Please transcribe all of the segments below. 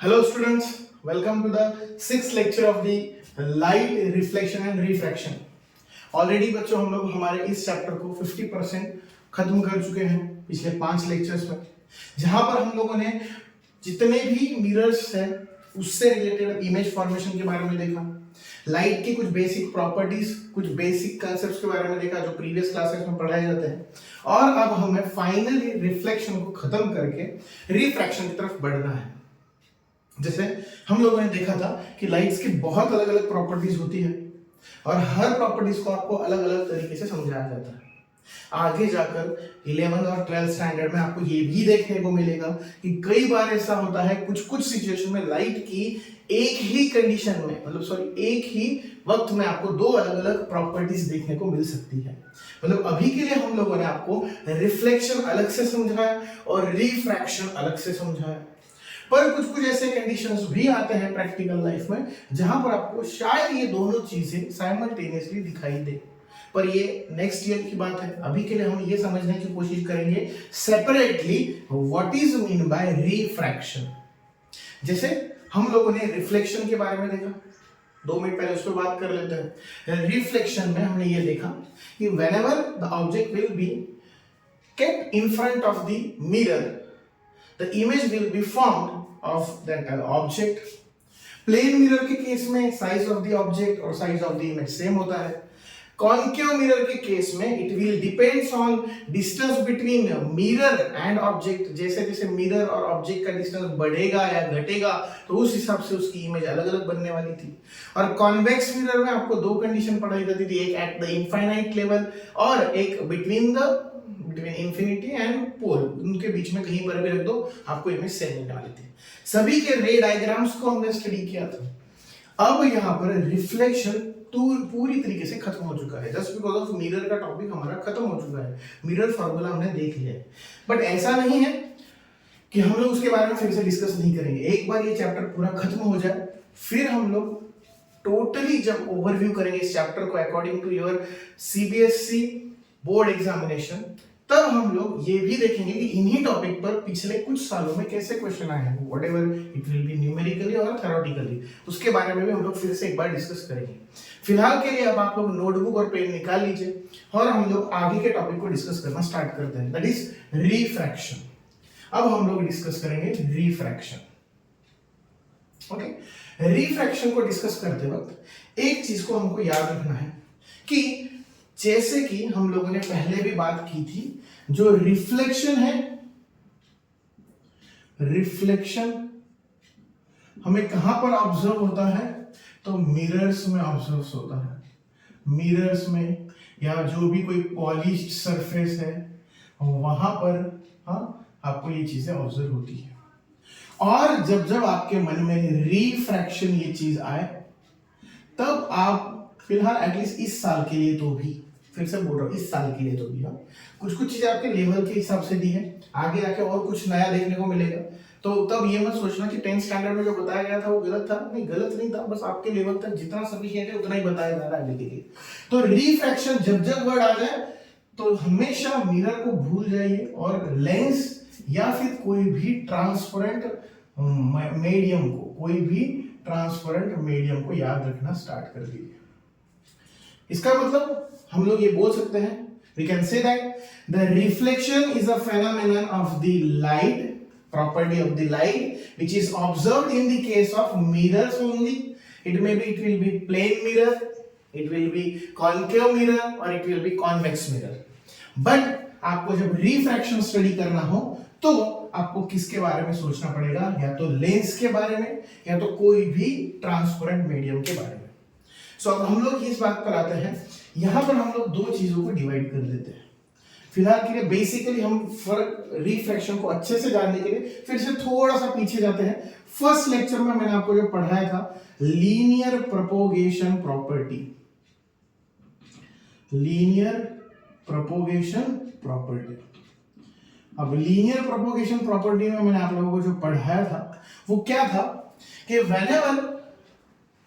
Hello students, welcome to the sixth lecture of the light reflection and refraction. Already बच्चों हम लोग हमारे इस चैप्टर को 50% खत्म कर चुके हैं पिछले 5 लेक्चर्स में, जहां पर हम लोगों ने जितने भी मिरर्स हैं उससे रिलेटेड इमेज फॉर्मेशन के बारे में देखा, लाइट की कुछ बेसिक प्रॉपर्टीज, कुछ बेसिक कंसेप्ट्स के बारे में देखा जो प्रीवियस क्लासेस में पढ़ाए जाते हैं, और अब हमें फाइनली रिफ्लेक्शन को खत्म करके रिफ्रैक्शन की तरफ बढ़ना है। जैसे हम लोगों ने देखा था कि लाइट्स की बहुत अलग अलग प्रॉपर्टीज होती है और हर प्रॉपर्टीज को आपको अलग अलग तरीके से समझाया जाता है। आगे जाकर 11 और 12 स्टैंडर्ड में आपको ये भी देखने को मिलेगा कि कई बार ऐसा होता है कुछ सिचुएशन में लाइट की एक ही कंडीशन में, एक ही वक्त में आपको दो अलग अलग प्रॉपर्टीज देखने को मिल सकती है। अभी के लिए हम लोगों ने आपको रिफ्लेक्शन अलग से समझाया और रिफ्रैक्शन अलग से समझाया, पर कुछ ऐसे कंडीशंस भी आते हैं प्रैक्टिकल लाइफ में जहां पर आपको शायद ये दोनों चीजें साइमल्टेनियसली दिखाई दे, पर ये नेक्स्ट ईयर की बात है। अभी के लिए हम ये समझने की कोशिश करेंगे separately what is mean by refraction. जैसे हम लोगों ने रिफ्लेक्शन के बारे में देखा, 2 मिनट पहले उस पर बात कर लेते हैं। रिफ्लेक्शन में हमने ये देखा कि whenever the object will be kept in front of the mirror, the image will be formed of that object. Plane mirror के केस में साइज ऑफ द ऑब्जेक्ट और size of the image same होता है। Concave mirror के case में it will depends on distance between mirror and object. जैसे जैसे mirror और ऑब्जेक्ट का डिस्टेंस बढ़ेगा या घटेगा तो उस हिसाब से उसकी इमेज अलग अलग बनने वाली थी। और कॉन्वेक्स मिरर में आपको दो कंडीशन पढ़ाई जाती थी, एक एट द इनफाइनाइट लेवल और एक बिटवीन इंफिनिटी एंड पोल, उनके बीच में कहीं पर भी रख दो आपको इमेज सेम मिलने वाली थी। सभी के रे डायग्राम्स को हमने स्टडी किया था। अब यहाँ पर रिफ्लेक्शन पूरी तरीके से खत्म हो चुका है, जस्ट बिकॉज ऑफ मिरर का टॉपिक हमारा खत्म हो चुका है। मिरर फॉर्मूला हमने देख लिया है, बट ऐसा नहीं है कि हम लोग उसके बारे में फिर से डिस्कस नहीं करेंगे। एक बार ये चैप्टर पूरा खत्म हो जाए फिर हम लोग टोटली जब ओवरव्यू करेंगे इस चैप्टर को according to your CBSE board examination, तब हम लोग ये भी देखेंगे कि इन्हीं टॉपिक पर पिछले कुछ सालों में कैसे क्वेश्चन आए हैं, whatever it will be numerically और थ्योरेटिकली, उसके बारे में भी हम लोग फिर से एक बार डिस्कस करेंगे। फिलहाल के लिए अब आप लोग नोटबुक और पेन निकाल लीजिए और हम लोग आगे के टॉपिक को डिस्कस करना स्टार्ट करते हैं, दैट इज रिफ्रैक्शन। अब हम लोग डिस्कस करेंगे रिफ्रैक्शन। ओके, रिफ्रैक्शन को डिस्कस करते वक्त एक चीज को हमको याद रखना है कि जैसे कि हम लोगों ने पहले भी बात की थी, जो रिफ्लेक्शन है, रिफ्लेक्शन हमें कहां पर ऑब्जर्व होता है, तो मिरर्स में ऑब्जर्व होता है। मिरर्स में या जो भी कोई पॉलिश्ड सरफेस है वहां पर आपको ये चीजें ऑब्जर्व होती है। और जब जब आपके मन में रिफ्रैक्शन ये चीज आए तब आप फिलहाल एटलीस्ट इस साल के लिए तो भी, फिर से बोल रहा हूँ, इस साल के लिए तो भी कुछ चीजें आपके लेवल के हिसाब से दी है, आगे आके और कुछ नया देखने को मिलेगा। तो तब ये मत सोचना कि 10th स्टैंडर्ड में जो बताया गया था वो गलत था, नहीं गलत नहीं था, बस आपके लेवल तक जितना सफिशिएंट है उतना ही बताया जा रहा है आगे के लिए। तो रिफ्रैक्शन जब जब वर्ड आ जाए तो हमेशा मिरर को भूल जाइए और लेंस या फिर कोई भी ट्रांसपेरेंट मीडियम को याद रखना स्टार्ट कर दीजिए। इसका मतलब हम लोग ये बोल सकते हैं, we can say that the reflection is a phenomenon of the light, property of the light which is observed in the case of mirrors only. It will be plane mirror, it will be concave mirror or it will be convex mirror. But आपको जब refraction study करना हो तो आपको किसके बारे में सोचना पड़ेगा, या तो लेंस के बारे में या तो कोई भी ट्रांसपेरेंट मीडियम के बारे में। सो अब हम लोग इस बात पर आते हैं, यहां पर हम लोग दो चीजों को डिवाइड कर देते हैं। फिलहाल के लिए बेसिकली हम फर्क रिफ्रैक्शन को अच्छे से जानने के लिए फिर से थोड़ा सा पीछे जाते हैं। फर्स्ट लेक्चर में मैंने आपको जो पढ़ाया था linear propagation property, linear propagation property. अब लीनियर प्रोपोगेशन प्रॉपर्टी में मैंने आप लोगों को जो पढ़ाया था वो क्या था कि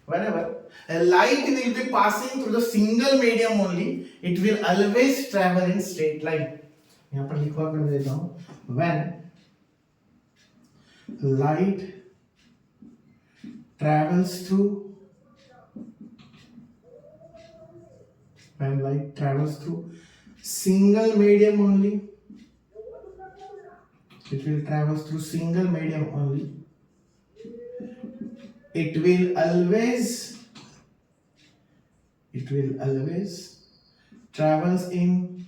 whenever a light will be passing through the single medium only, it will always travel in straight line. यहां पर लिखवा कर देता हूं, when light travels through, when light travels through single medium only, it will travel through single medium only. It will always travels in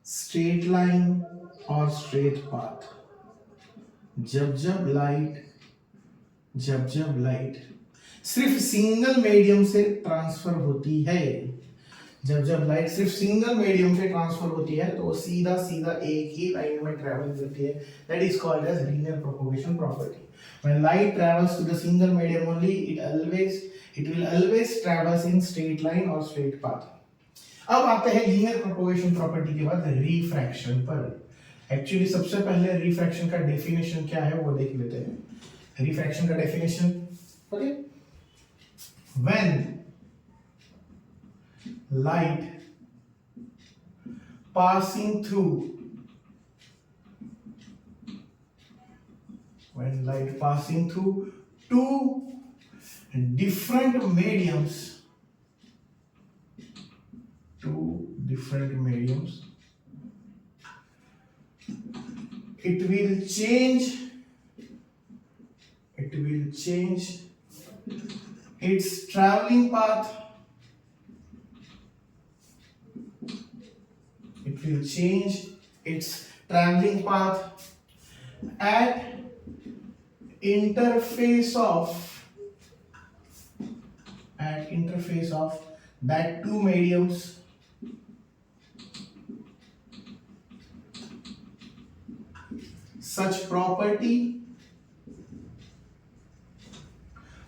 straight line or straight path. जब जब light सिर्फ single medium से transfer होती है, जब light सिर्फ single medium से transfer होती है तो वो सीधा एक ही लाइन में ट्रैवल करती है. That is called as linear propagation property. When light travels to the single medium only, it will always travels in straight line और स्ट्रेट पाथ. अब आते हैं लीनियर प्रोपगेशन प्रॉपर्टी के बाद रिफ्रैक्शन पर. एक्चुअली सबसे पहले रिफ्रैक्शन का डेफिनेशन क्या है वो देख लेते हैं. रिफ्रैक्शन का definition, okay, when light passing through two different mediums, it will change its traveling path. It will change its traveling path at interface of that two mediums. Such property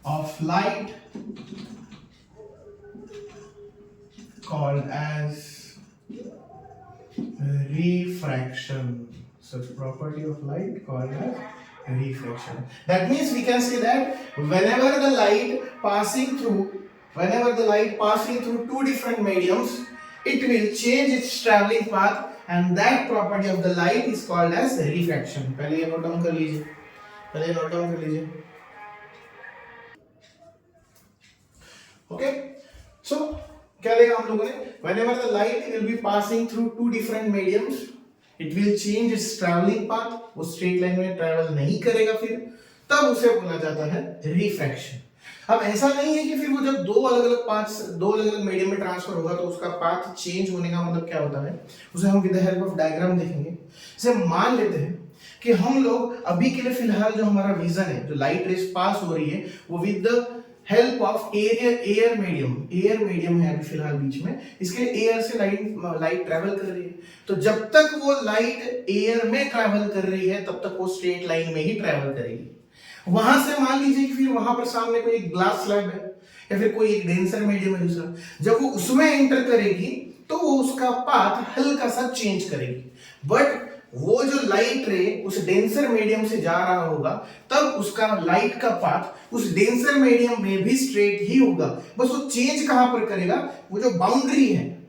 of light called as refraction. Such property of light called as refraction. That means we can say that whenever the light passing through two different mediums, it will change its traveling path, and that property of the light is called as refraction. पहले ये note down कर लीजिए. Okay, so क्या देखा हम लोगों ने? Whenever the light will be passing through two different mediums, it will change its traveling path. वो straight line में travel नहीं करेगा फिर, तब उसे बोला जाता है रिफ्रैक्शन. अब ऐसा नहीं है कि फिर वो जब दो अलग अलग मीडियम में ट्रांसफर होगा तो उसका पाथ चेंज होने का मतलब क्या होता है, उसे हम with the help of diagram देखेंगे. जैसे मान लेते हैं कि हम लोग अभी के लिए फिलहाल जो हमारा विजन है, जो लाइट रेस पास हो रही है, वो with the help of air medium है अभी फिलहाल बीच में, इसके एयर से लाइट ट्रैवल कर रही है. तो जब तक वो लाइट एयर में ट्रैवल कर रही है तब तक वो स्ट्रेट लाइन में ही ट्रैवल करेगी. वहां से मान लीजिए कि फिर वहां पर सामने कोई एक ग्लास स्लैब है या फिर कोई एक डेंसर मीडियम है दूसरा, जब वो उसमें एंटर करेगी तो वो उसका पाथ हल्का सा चेंज करेगी. बट वो जो लाइट रे उस डेंसर मीडियम से जा रहा होगा तब उसका लाइट का पाथ उस डेंसर मीडियम में भी स्ट्रेट ही होगा. बस वो चेंज कहां पर करेगा, वो जो बाउंड्री है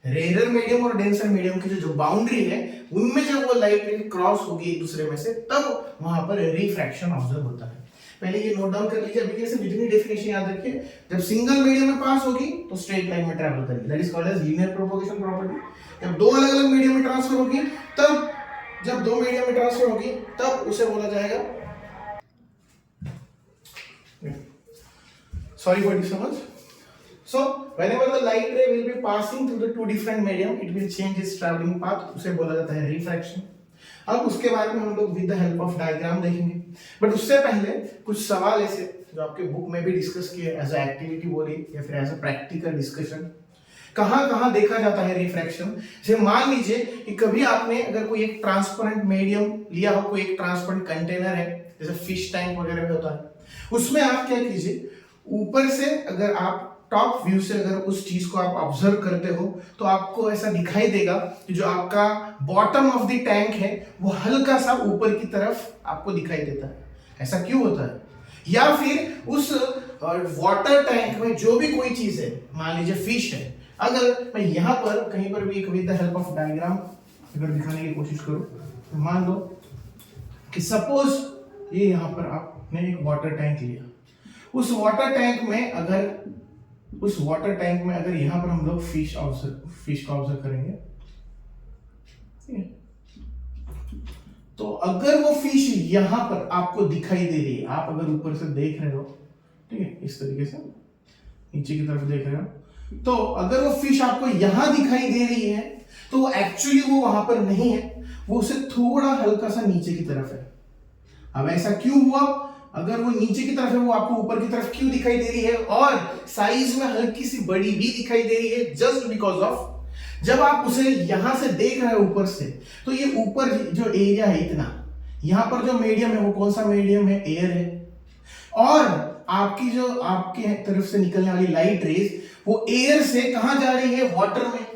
रेयर मीडियम और डेंसर मीडियम की जो बाउंड्री है उनमें जब वो लाइट रे क्रॉस होगी एक दूसरे में से, तब वहां पर रिफ्रैक्शन ऑब्जर्व होता है. पहले ये नोट डाउन कर लीजिए. अभी कैसे जितनी डेफिनेशन याद रखिए, जब सिंगल मीडियम में पास होगी तो स्ट्रेट लाइन में ट्रैवल करेगी, that is called as linear propagation property. जब दो अलग अलग मीडियम में ट्रांसफर होगी तब उसे बोला जाएगा, sorry for disturbance. So whenever the light ray will be passing through the two different medium, it will change its traveling path, उसे बोला जाता है रिफ्रैक्शन. अब उसके बारे में हम लोग with the help of diagram देखेंगे. बट उससे पहले कुछ सवाल ऐसे जो आपके बुक में भी डिस्कस किए एज अ एक्टिविटी बोली या फिर एज अ प्रैक्टिकल डिस्कशन. कहां देखा जाता है रिफ्रैक्शन. जैसे मान लीजिए कि कभी आपने अगर कोई एक ट्रांसपेरेंट मीडियम लिया हो, कोई एक ट्रांसपेरेंट कंटेनर है जैसे फिश टैंक वगैरह में होता है, उसमें आप क्या कीजिए, ऊपर से अगर आप टॉप व्यू से अगर उस चीज को आप ऑब्जर्व करते हो तो आपको ऐसा दिखाई देगा कि जो आपका बॉटम ऑफ द टैंक है वो हल्का सा ऊपर की तरफ आपको दिखाई देता है. ऐसा क्यों होता है? या फिर उस वाटर टैंक में जो भी कोई चीज है, मान लीजिए फिश है, अगर मैं यहाँ पर कहीं पर भी with the help of diagram अगर दिखाने की कोशिश करूं तो मान लो कि सपोज ये यहाँ पर आप आपने एक वाटर टैंक लिया, उस वाटर टैंक में अगर यहाँ पर हम लोग फिश को ऑब्जर्व करेंगे, ठीक है, तो अगर वो फिश यहां पर आपको दिखाई दे रही है, आप अगर ऊपर से देख रहे हो, ठीक है, इस तरीके से नीचे की तरफ देख रहे हो, तो अगर वो फिश आपको यहां दिखाई दे रही है तो वो एक्चुअली वो वहां पर नहीं है, वो उसे थोड़ा हल्का सा नीचे की तरफ है। अब ऐसा क्यों हुआ? अगर वो नीचे की तरफ है, वो आपको ऊपर की तरफ क्यों दिखाई दे रही है और साइज में हल्की सी बड़ी भी दिखाई दे रही है? जस्ट बिकॉज ऑफ जब आप उसे यहां से देख रहे हो ऊपर से, तो ये ऊपर जो एरिया है इतना, यहां पर जो मीडियम है वो कौन सा मीडियम है? एयर है। और आपके तरफ से निकलने वाली लाइट रेज वो एयर से कहां जा रही है? वाटर में।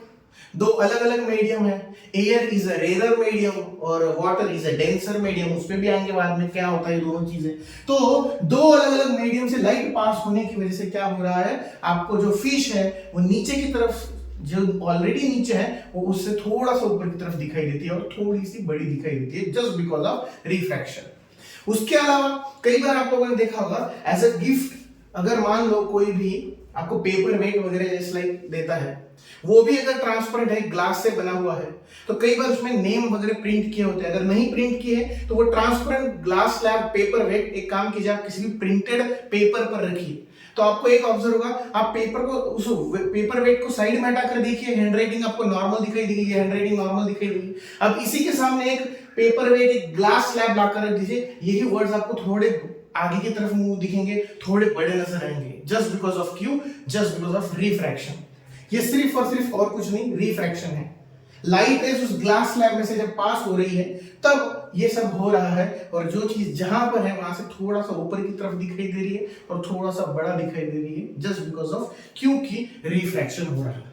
दो अलग अलग मीडियम है, air is a rare medium और water is a denser medium, उस पे भी आएंगे बाद में क्या होता है दोनों चीजें। तो दो अलग अलग मीडियम से लाइट पास होने की वजह से क्या हो रहा है, आपको जो फिश है वो नीचे की तरफ, जो ऑलरेडी नीचे है, वो उससे थोड़ा सा ऊपर की तरफ दिखाई देती है और थोड़ी सी बड़ी दिखाई देती है, जस्ट बिकॉज ऑफ रिफ्रैक्शन। उसके अलावा कई बार आप लोगों ने देखा होगा एज अ गिफ्ट, अगर मान लो कोई भी आपको पेपर वेट वगैरह जैसे लाइक देता है, वो भी अगर ट्रांसपेरेंट है, ग्लास से बना हुआ है, तो कई बार उसमें नेम वगैरह प्रिंट किए होते हैं। अगर नहीं प्रिंट किए तो वो transparent glass slab paper weight, एक काम कीजिए, आप किसी भी प्रिंटेड पेपर पर रखिए, तो आपको एक ऑब्जर्व होगा, आप पेपर को, उस पेपर वेट को साइड में हटाकर देखिए, हैंडराइटिंग आपको नॉर्मल दिखाई देगी, हैंडराइटिंग नॉर्मल दिखाई देगी। अब इसी के सामने एक पेपर वेट, एक ग्लास स्लैब लाकर रख दीजिए, यही वर्ड्स आपको थोड़े आगे की तरफ मुंह दिखेंगे, थोड़े बड़े नजर आएंगे, जस्ट बिकॉज ऑफ क्यों? Just because of refraction. ये सिर्फ और कुछ नहीं, रिफ्रैक्शन है। लाइट रेज उस ग्लास स्लैब में से जब पास हो रही है तब ये सब हो रहा है, और जो चीज जहां पर है वहां से थोड़ा सा ऊपर की तरफ दिखाई दे रही है और थोड़ा सा बड़ा दिखाई दे रही है, जस्ट बिकॉज ऑफ क्योंकि रिफ्रैक्शन हो रहा है।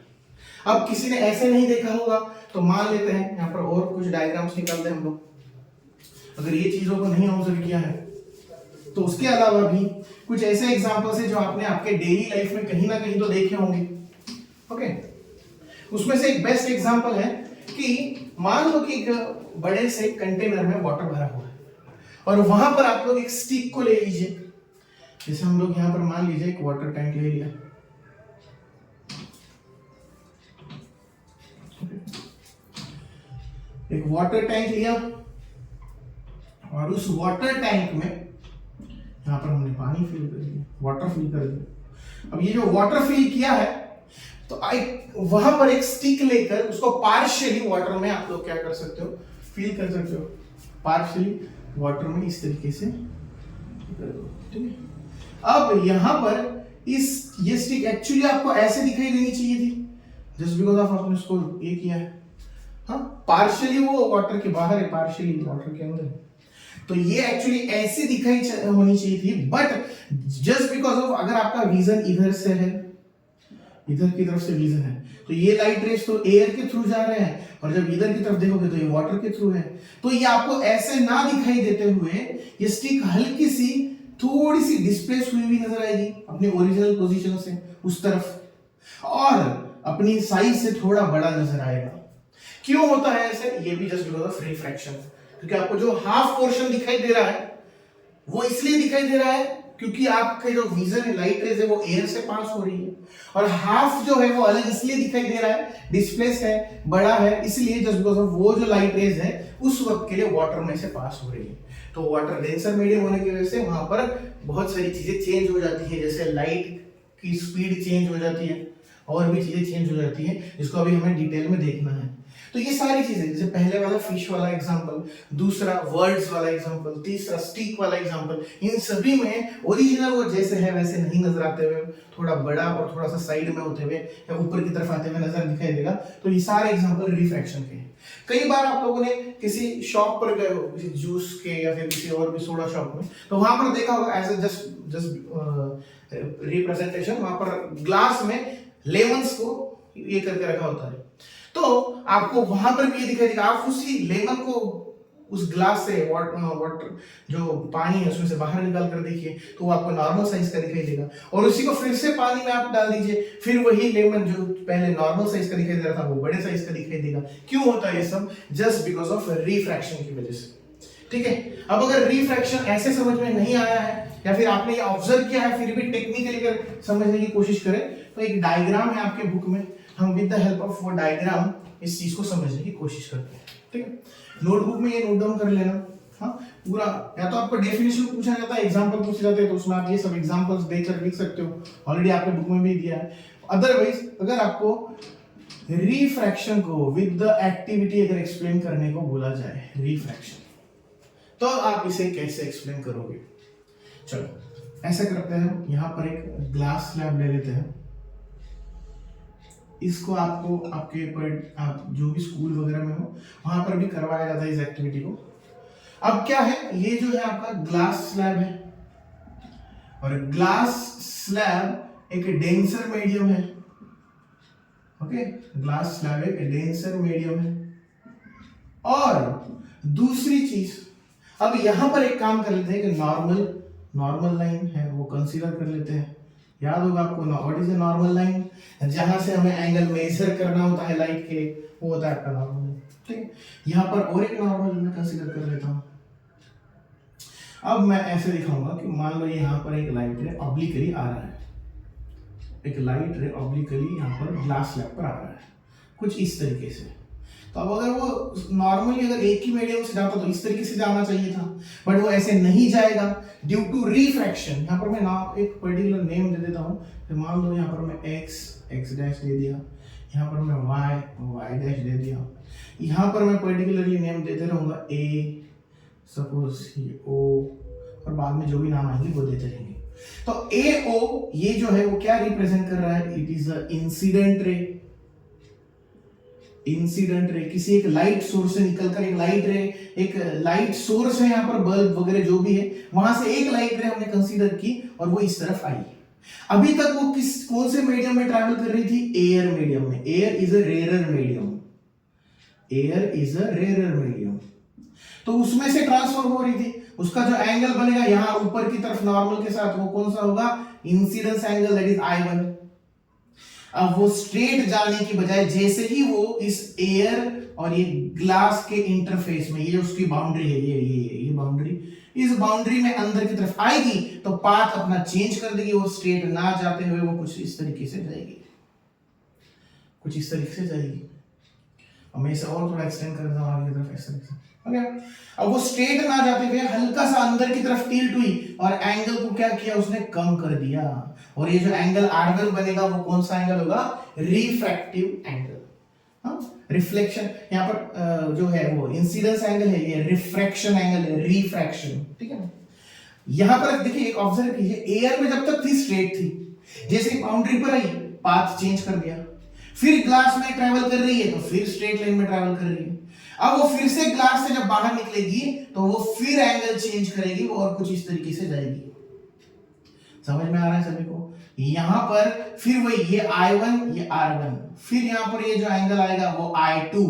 अब किसी ने ऐसे नहीं देखा होगा तो मान लेते हैं यहाँ पर और कुछ डायग्राम्स निकालते हैं हम लोग, अगर ये चीजों को नहीं ऑब्जर्व किया है तो उसके अलावा भी कुछ ऐसे एग्जांपल्स हैं जो आपने आपके डेली लाइफ में कहीं ना कहीं तो देखे होंगे। ओके, उसमें से एक बेस्ट एग्जांपल है कि मान लो कि एक बड़े से कंटेनर में वाटर भरा हुआ है और वहां पर आप लोग एक स्टिक को ले लीजिए, जैसे हम लोग यहां पर मान लीजिए एक वाटर टैंक ले लिया, एक वाटर टैंक लिया और उस वाटर टैंक में यहां पर हमने पानी फिल कर दिया, वाटर फिल कर दिया। अब ये जो वाटर फिल किया है तो वहां पर एक स्टिक लेकर उसको पार्शियली वाटर में आप लोग क्या कर सकते हो? फिल कर सकते हो, पार्शियली वाटर में इस तरीके से, ठीक है। अब यहां पर ये स्टिक एक्चुअली आपको ऐसे दिखाई देनी चाहिए थी, जस्ट बिकॉज ऑफ आपने उसको ये किया है, हाँ, पार्शियली वो वाटर के बाहर है, पार्शियली वाटर के अंदर है, तो ये एक्चुअली ऐसी दिखाई होनी चाहिए थी, बट जस्ट बिकॉज ऑफ अगर आपका विजन इधर से है, इधर की तरफ से विजन है, तो ये लाइट रेज तो एयर के थ्रू जा रहे हैं, और जब इधर की तरफ देखोगे तो ये वाटर के थ्रू है, तो ये आपको ऐसे ना दिखाई देते हुए ये स्टिक हल्की सी थोड़ी सी डिस्प्लेस हुई हुई नजर आएगी अपनी ओरिजिनल पोजीशन से उस तरफ, और अपनी साइज से थोड़ा बड़ा नजर आएगा। क्यों होता है ऐसे? ये भी जस्ट बिकॉज ऑफ रिफ्रैक्शन, क्योंकि आपको जो हाफ पोर्शन दिखाई दे रहा है वो इसलिए दिखाई दे रहा है क्योंकि आपके जो विजन है, लाइट रेज है, वो एयर से पास हो रही है, और हाफ जो है वो अलग इसलिए दिखाई दे रहा है, डिस्प्लेस है, बड़ा है, इसलिए जस्ट बिकॉज ऑफ वो जो लाइट रेज है उस वक्त के लिए वाटर में से पास हो रही है। तो वाटर डेंसर मीडियम होने की वजह से वहां पर बहुत सारी चीजें चेंज हो जाती है, जैसे लाइट की स्पीड चेंज हो जाती है, और भी चीजें चेंज हो जाती हैं, जिसको अभी हमें डिटेल में देखना है। तो ये सारी चीजें, जैसे पहले वाला फिश वाला एग्जांपल, दूसरा वर्ड्स वाला एग्जांपल, तीसरा स्टिक वाला एग्जांपल, इन सभी में ओरिजिनल वो जैसे है वैसे नहीं नजर आते हुए, थोड़ा बड़ा और थोड़ा सा साइड में होते हुए या ऊपर की तरफ आते हुए नजर दिखाई देगा। तो ये सारे एग्जांपल रिफ्रैक्शन के हैं। कई बार आप लोगों ने किसी शॉप पर गए हो, किसी जूस के या फिर किसी और भी सोडा शॉप में, तो वहां पर देखा होगा एज ए जस्ट रिप्रेजेंटेशन, वहां पर ग्लास में लेमन्स को ये करके रखा होता है, तो आपको वहां पर भी ये दिखाई देगा। आप उसी लेमन को उस ग्लास से वाटर जो पानी है उसमें से बाहर निकाल कर देखिए तो वो आपको नॉर्मल साइज का दिखाई देगा, और उसी को फिर से पानी में आप डाल दीजिए, फिर वही लेमन जो पहले नॉर्मल साइज का दिखाई दे रहा था वो बड़े साइज का दिखाई देगा। क्यों होता है ये सब? जस्ट बिकॉज ऑफ रिफ्रैक्शन की वजह से। ठीक है। अब अगर रिफ्रैक्शन ऐसे समझ में नहीं आया है या फिर आपने ये ऑब्जर्व किया है फिर भी टेक्निकली अगर समझने की कोशिश करें तो एक डायग्राम है आपके बुक में, हम विद द हेल्प ऑफ वो डायग्राम इस चीज को समझने की कोशिश करते हैं। ठीक है, नोटबुक में ये नोट डाउन कर लेना। हाँ, पूरा या तो आपको डेफिनेशन पूछा जाता है, एग्जांपल पूछे जाते हैं, तो उसमें आप ये सब एग्जांपल्स देखकर लिख सकते हो, ऑलरेडी आपके बुक में भी दिया है। अदरवाइज अगर आपको रिफ्रैक्शन को विद द एक्टिविटी अगर एक्सप्लेन करने को बोला जाए रिफ्रैक्शन, तो आप इसे कैसे एक्सप्लेन करोगे? चलो ऐसा करते हैं, यहां पर एक ग्लास स्लैब ले लेते हैं। इसको आपको आपके पर आप जो भी स्कूल वगैरह में हो वहां पर भी करवाया जाता है इस एक्टिविटी को। अब क्या है, ये जो है आपका ग्लास स्लैब है और ग्लास स्लैब एक डेंसर मीडियम है। ओके, ग्लास स्लैब एक डेंसर मीडियम है। और दूसरी चीज, अब यहां पर एक काम कर लेते हैं कि नॉर्मल लाइन है वो कंसीडर कर लेते हैं। याद होगा आपको what is a normal line, जहां से हमें एंगल मेजर करना होता है लाइट के, वो होता है आपका नॉर्मल। ठीक है, यहां पर और एक नॉर्मल मैं कंसीडर कर लेता हूं। अब मैं ऐसे दिखाऊंगा कि मान लो यहां पर एक लाइट रे ऑब्लिकली आ रहा है, एक लाइट रे ऑब्लिकली यहां पर ग्लास स्लैब पर आ रहा है कुछ इस तरीके से। तो अब अगर वो नॉर्मली अगर एक ही मीडियम से जाता तो इस तरीके से जाना चाहिए था, बट वो ऐसे नहीं जाएगा ड्यू टू रिफ्रैक्शन। यहाँ पर मैं नाम एक पर्टिकुलर नेम दे देता हूँ, तो मान लो यहाँ पर मैं x डैश दे दिया, यहाँ पर मैं y डैश दे दिया, यहाँ पर मैं पर्टिकुलरली नेम देते रहूंगा a, सपोज ये o, और बाद में जो भी नाम आएंगे वो देते रहेंगे। तो AO ये जो है वो क्या रिप्रेजेंट कर रहा है? It is a incident ray. Incident ray किसी एक लाइट सोर्स से निकलकर एक लाइट सोर्स है, यहाँ पर बल्ब वगैरह जो भी है, वहां से एक लाइट रे हमने कंसीडर की और वो इस तरफ आई। अभी तक वो कौन से मीडियम में ट्रैवल कर रही थी? एयर मीडियम में। Air is a rare medium, air is a rare medium. तो उसमें से ट्रांसफर हो रही थी, उसका जो एंगल बनेगा यहाँ ऊपर की तरफ नॉर्मल के साथ, वो कौन सा होगा? Incidence angle, that is I1। अब वो स्ट्रेट जाने की बजाय जैसे ही वो इस एयर और ये ग्लास के इंटरफेस में, ये जो उसकी बाउंड्री है, ये बाउंड्री, इस बाउंड्री में अंदर की तरफ आएगी तो पाथ अपना चेंज कर देगी, वो स्ट्रेट ना जाते हुए वो कुछ इस तरीके से जाएगी, कुछ इस तरीके से जाएगी। अब मैं इसे और थोड़ा एक्सटेंड कर देता हूं आगे की तरफ, इस तरीके से। ओके, अब वो स्ट्रेट ना जाते हुए हल्का सा अंदर की तरफ टिल्ट हुई और एंगल को क्या किया उसने? कम कर दिया। और ये जो एंगल R1 बनेगा वो कौन सा एंगल होगा? Refractive angle. हाँ, रिफ्लेक्शन यहाँ पर जो है वो इंसिडेंस एंगल है, ये रिफ्रैक्शन एंगल है, रिफ्रैक्शन। ठीक है ना? यहां पर देखिए, एक ऑब्जर्व कीजिए, एयर में जब तक थी स्ट्रेट थी, जैसे बाउंड्री पर आई पाथ चेंज कर दिया, फिर ग्लास में ट्रैवल कर रही है तो फिर स्ट्रेट लाइन में ट्रैवल कर रही है। अब वो फिर से ग्लास से जब बाहर निकलेगी तो वो फिर एंगल चेंज करेगी और कुछ इस तरीके से जाएगी। समझ में आ रहा है सभी को? यहां पर फिर वही, ये I1 ये R1, फिर यहां पर ये जो एंगल आएगा वो I2,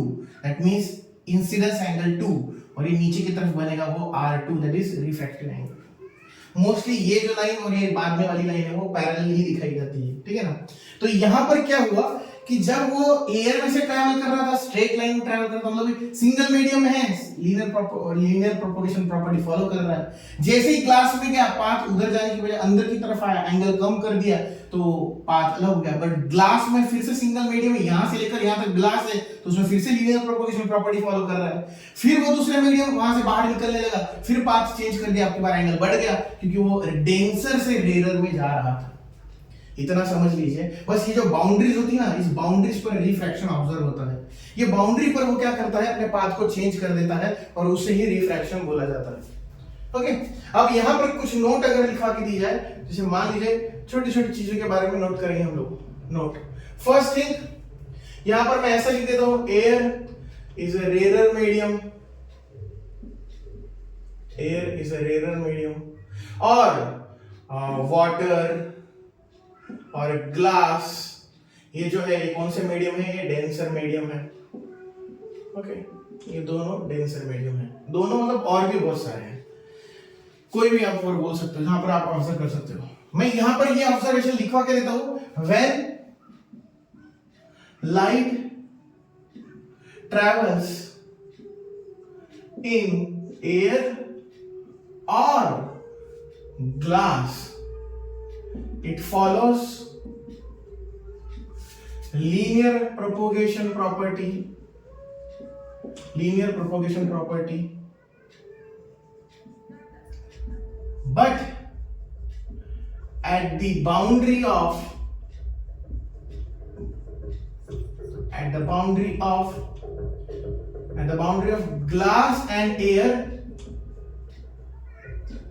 that means incidence angle 2, और ये नीचे की तरफ बनेगा वो R2, that is refractive angle. Mostly ये जो लाइन और ये बाद में वाली लाइन है वो पैरेलल ही दिखाई जाती है। ठीक है ना? तो यहां पर क्या हुआ कि जब वो एयर में से ट्रैवल कर रहा था, स्ट्रेट लाइन में ट्रैवल कर रहा था, मतलब सिंगल मीडियम में है, लीनियर प्रोपगेशन प्रॉपर्टी फॉलो कर रहा है। जैसे ही ग्लास में गया, पाथ उधर जाने की बजाय अंदर की तरफ आया, एंगल कम कर दिया तो पाथ अलग हो गया। बट ग्लास में फिर से सिंगल मीडियम है, यहां से लेकर यहां तक ग्लास है, तो उसमें फिर से लीनियर प्रोपगेशन प्रॉपर्टी फॉलो कर रहा है। फिर वो दूसरे मीडियम वहां से बाहर निकलने लगा, फिर पाथ चेंज कर दिया, आपके बार एंगल बढ़ गया क्योंकि वो डेंसर से रेयर में जा रहा था। इतना समझ लीजिए बस। ये जो बाउंड्रीज होती है ना, इस बाउंड्रीज पर रिफ्रैक्शन ऑब्जर्व होता है। ये बाउंड्री पर वो क्या करता है? अपने पाथ को चेंज कर देता है और उससे ही रिफ्रैक्शन बोला जाता है। ओके, अब यहां पर कुछ नोट अगर लिखवा के दी जाए, जैसे मान लीजिए छोटी छोटी चीजों के बारे में नोट करेंगे हम लोग। नोट फर्स्ट थिंग, यहां पर मैं ऐसा लिख देता हूं, air is a rare medium, air is a rare medium, और वाटर और ग्लास ये जो है ये कौन से मीडियम है? ये डेंसर मीडियम है। ओके, ये दोनों डेंसर मीडियम है। दोनों मतलब और भी बहुत सारे हैं, कोई भी आप और बोल सकते हो, जहां पर आप ऑब्जर्व कर सकते हो। मैं यहां पर ये ऑब्जर्वेशन लिखवा के देता हूं, when light travels in air or glass, it follows linear propagation property, but at the boundary of glass and air,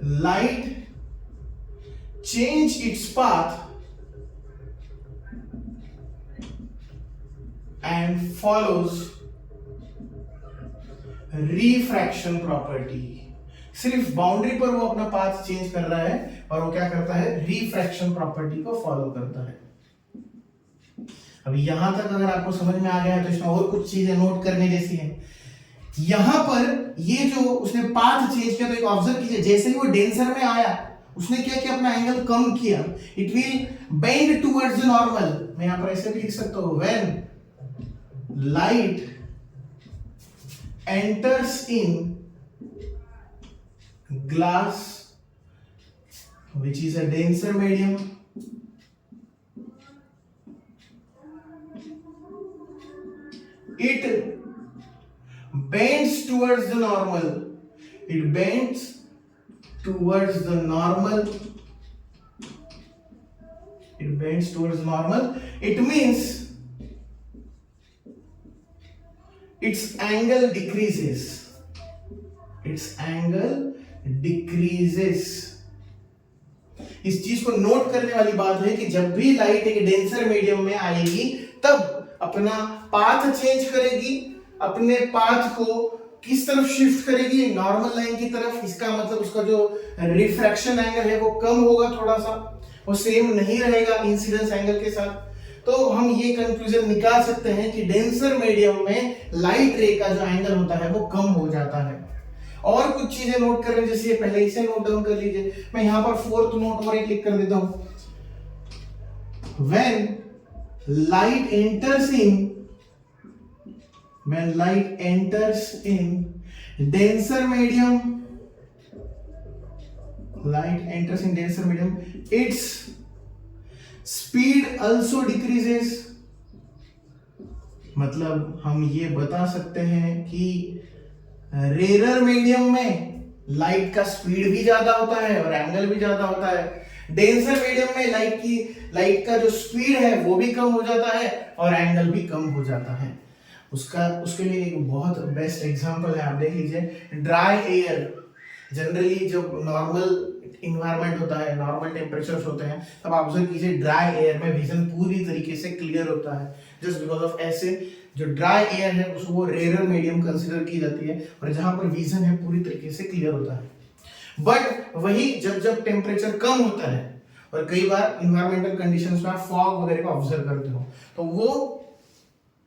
light change its path and follows refraction property. सिर्फ बाउंड्री पर वो अपना पाथ चेंज कर रहा है और वो क्या करता है, रिफ्रैक्शन प्रॉपर्टी को फॉलो करता है। अब यहां तक अगर आपको समझ में आ गया है तो इसमें और कुछ चीजें नोट करने जैसी है। यहां पर ये जो उसने पाथ चेंज किया, तो एक ऑब्जर्व कीजिए, जैसे ही वो डेंसर में आया उसने क्या किया, अपना एंगल कम किया। It will bend towards the normal. मैं यहां पर ऐसे भी लिख सकता हूं, when light enters in glass, which is a denser medium, it bends towards the normal. It bends towards the normal. It bends towards the normal. It means its angle decreases. Its angle decreases. इस चीज को note करने वाली बात है कि जब भी लाइट एक डेंसर मीडियम में आएगी तब अपना पाथ चेंज करेगी, अपने पाथ को किस तरफ शिफ्ट करेगी, नॉर्मल लाइन की तरफ। इसका मतलब उसका जो रिफ्रैक्शन एंगल है वो कम होगा, थोड़ा सा वो सेम नहीं रहेगा इंसिडेंस एंगल के साथ। तो हम ये कंक्लूजन निकाल सकते हैं कि डेंसर मीडियम में लाइट रे का जो एंगल होता है वो कम हो जाता है। और कुछ चीजें नोट करें, जैसे पहले इसे नोट डाउन कर लीजिए। मैं यहां पर फोर्थ नोट और एक लिख कर देता हूं, when light enters in denser medium, its speed also decreases। मतलब हम ये बता सकते हैं कि रेरर मीडियम में लाइट का स्पीड भी ज्यादा होता है और एंगल भी ज्यादा होता है। डेंसर मीडियम में लाइट का जो स्पीड है वो भी कम हो जाता है और एंगल भी कम हो जाता है। उसके लिए एक बहुत बेस्ट एग्जांपल है, आप देख लीजिए। ड्राई एयर, जनरली जब नॉर्मल इन्वायरमेंट होता है, नॉर्मल टेम्परेचर्स होते हैं, तब ऑब्जर्व कीजिए ड्राई एयर में विजन पूरी तरीके से क्लियर होता है। जस्ट बिकॉज ऑफ ऐसे जो ड्राई एयर है उसको रेरर मीडियम कंसीडर की जाती है और जहां पर विजन है पूरी तरीके से क्लियर होता है। बट वही जब टेम्परेचर कम होता है और कई बार इन्वायरमेंटल कंडीशंस में आप फॉग वगैरह को ऑब्जर्व करते हो, तो वो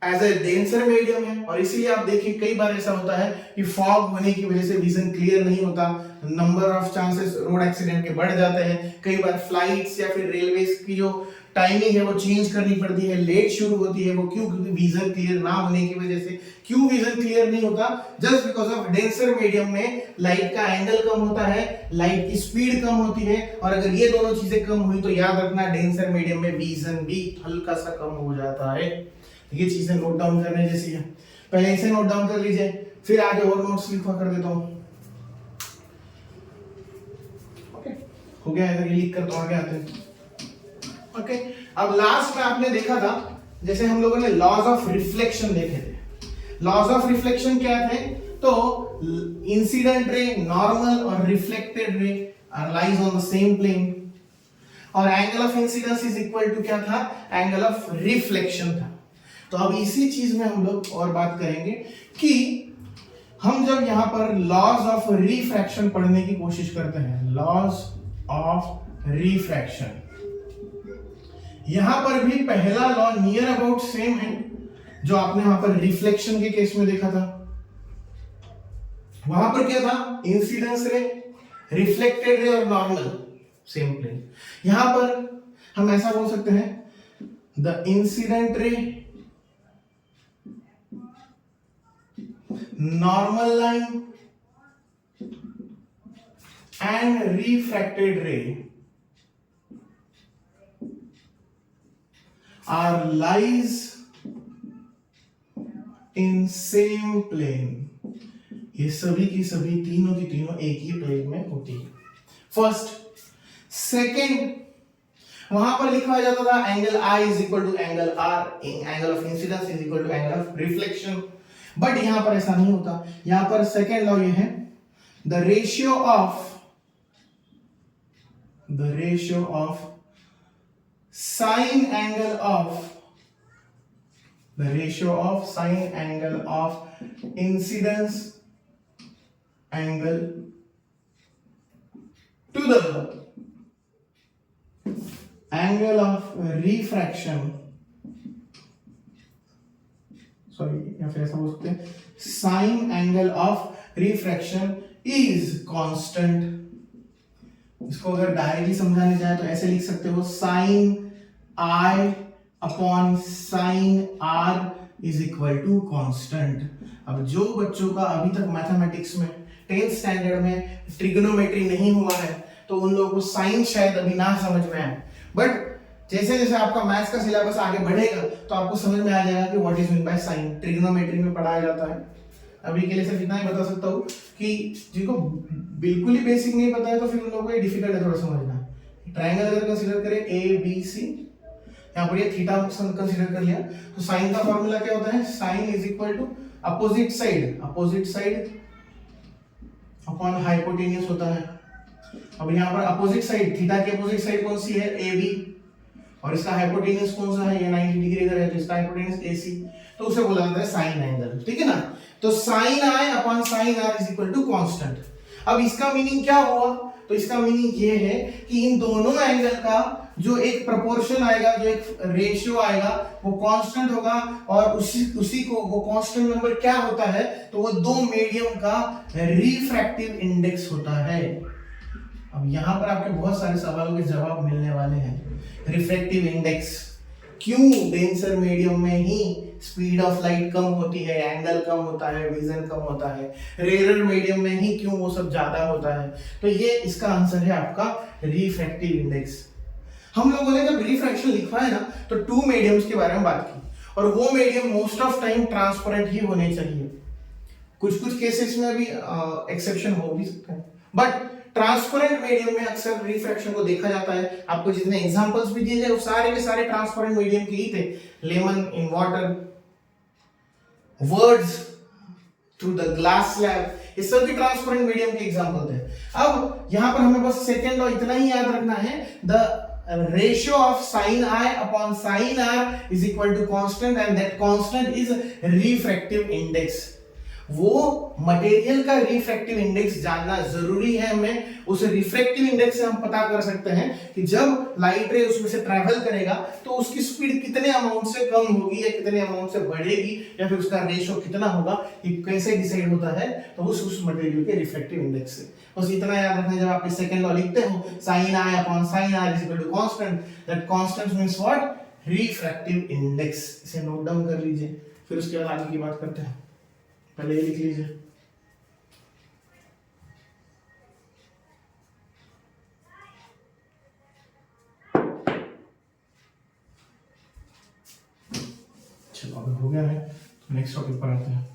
एज ए डेंसर मीडियम है और इसीलिए आप देखिए कई बार ऐसा होता है कि फॉग होने की वजह से विजन क्लियर नहीं होता, number of chances road accident के बढ़ जाते हैं। कई बार फ्लाइट्स या फिर रेलवेज की जो टाइमिंग है वो चेंज करनी पड़ती है, लेट शुरू होती है। वो क्यों? क्योंकि विजन क्लियर ना होने की वजह से। क्यों विजन क्लियर नहीं होता? Just because of denser medium में लाइट का एंगल कम होता है, लाइट की स्पीड कम होती है, और अगर ये दोनों चीजें कम हुई तो याद रखना डेंसर मीडियम में विजन भी हल्का सा कम हो जाता है। ये चीजें नोट डाउन करने जैसी है। पहले इसे नोट डाउन कर लीजिए, फिर आगे और नोट्स लिखवा कर देता हूं। ओके, हो गया? अगर ये लिख कर तो आगे आते हैं। ओके, अब लास्ट में आपने देखा था, जैसे हम लोगों ने लॉज ऑफ रिफ्लेक्शन देखे थे। लॉज ऑफ रिफ्लेक्शन क्या थे? तो इंसिडेंट रे, नॉर्मल और reflected ray are lies on the same plane, और angle of incidence is equal to क्या था? एंगल ऑफ रिफ्लेक्शन था। तो अब इसी चीज में हम लोग और बात करेंगे कि हम जब यहां पर लॉज ऑफ रिफ्रैक्शन पढ़ने की कोशिश करते हैं, लॉज ऑफ रिफ्रैक्शन, यहां पर भी पहला लॉ नियर अबाउट सेम है जो आपने वहां पर रिफ्लेक्शन के केस में देखा था। वहां पर क्या था? इंसिडेंस रे, रिफ्लेक्टेड रे और नॉर्मल, सेम प्लेन। यहां पर हम ऐसा बोल सकते हैं, the incident ray, normal line and refracted ray are lies in same plane. ये सभी की सभी तीनों की तीनों एक ही प्लेन में होती है. फर्स्ट. सेकेंड, वहां पर लिखा जाता था angle I is equal to angle R, angle of incidence is equal to angle of reflection. But यहां पर ऐसा नहीं होता. यहां पर सेकेंड लॉ ये है, the ratio of sine angle of incidence angle to the angle of refraction, या फिर ऐसा बोल सकते हैं, sine angle of refraction is constant. इसको अगर डायरेक्टली समझाने जाए तो ऐसे लिख सकते हो, sin I upon sin R is equal to constant. अब जो बच्चों का अभी तक मैथमेटिक्स में 10th स्टैंडर्ड में ट्रिग्नोमेट्री नहीं हुआ है तो उन लोगों को साइन शायद अभी ना समझ में आए, बट जैसे जैसे आपका मैथ्स का सिलेबस आगे बढ़ेगा तो आपको समझ में आ जाएगा कि what is mean by sine. Trigonometry में पढ़ाया जाता है. अभी के लिए सिर्फ इतना ही बता सकता हूँ कि जिनको बिल्कुल ही बेसिक नहीं पता है तो फिर उन लोगों को ये डिफिकल्ट है थोड़ा समझना. ट्रायंगल अगर कंसीडर करें ए बी सी, यहाँ पर ये थीटा कंसीडर कर लिया तो साइन का फॉर्मूला क्या होता है, sine is equal to opposite side upon hypotenuse होता है. अब यहाँ पर अपोजिट साइड, थीटा की अपोजिट साइड कौन सी है, ए बी, और इसका हाइपोटेन्यूज कौन सा है, ये 90 डिग्री इधर है तो इसका हाइपोटेन्यूज AC, तो उसे बोला जाता है साइन एंगल. ठीक है ना. तो sine I upon sine R is equal to constant. अब इसका मीनिंग क्या हुआ, तो इसका मीनिंग ये है कि इन दोनों एंगल का जो एक प्रोपोर्शन आएगा, जो एक रेशियो आएगा वो कांस्टेंट होगा, और उसी को वो कांस्टेंट नंबर क्या होता है, तो वो दो मीडियम का रिफ्रैक्टिव इंडेक्स होता है. अब यहां पर आपके बहुत सारे सवालों के जवाब मिलने वाले हैं. रिफ्रैक्टिव इंडेक्स, क्यों डेंसर मीडियम में ही स्पीड ऑफ लाइट कम होती है, एंगल कम होता है, विजन कम होता है, रेयर मीडियम में ही क्यों वो सब ज्यादा होता है, तो ये इसका आंसर है आपका रिफ्रैक्टिव इंडेक्स. हम लोगों ने जब रिफ्रैक्शन लिखा है ना तो टू मीडियम्स के बारे में बात की, और वो medium most of time transparent ही होने चाहिए. कुछ केसेस में भी एक्सेप्शन हो भी सकता है, बट ट्रांसपेरेंट मीडियम में अक्सर रिफ्रैक्शन को देखा जाता है. आपको जितने एग्जांपल्स भी दिए गए वो सारे के सारे ट्रांसपेरेंट मीडियम के ही थे. Lemon in water, words through the glass slab, ये सभी ट्रांसपेरेंट मीडियम के एग्जांपल थे. अब यहां पर हमें बस सेकंड लॉ इतना ही याद रखना है, the ratio of sin I upon sin R is equal to constant, and that constant is refractive index. वो मटेरियल का रिफ्रैक्टिव इंडेक्स जानना जरूरी है हमें. उस रिफ्रैक्टिव इंडेक्स से हम पता कर सकते हैं कि जब लाइट रे उसमें से ट्रैवल करेगा तो उसकी स्पीड कितने अमाउंट से कम होगी या कितने अमाउंट से बढ़ेगी, या फिर उसका रेशियो कितना होगा, ये कैसे डिसाइड होता है, तो उस मटेरियल के रिफ्रैक्टिव इंडेक्स से. बस इतना याद रखना. जब आप सेकंड लॉ लिखते हो, sin I upon sin R is equal to constant, that constant means what, refractive index. इसे नोट डाउन कर लीजिए, फिर उसके बाद आगे की बात करते हैं. पहले ये लिख लीजिए. चलो अगर हो गया है तो नेक्स्ट टॉपिक पर आते हैं.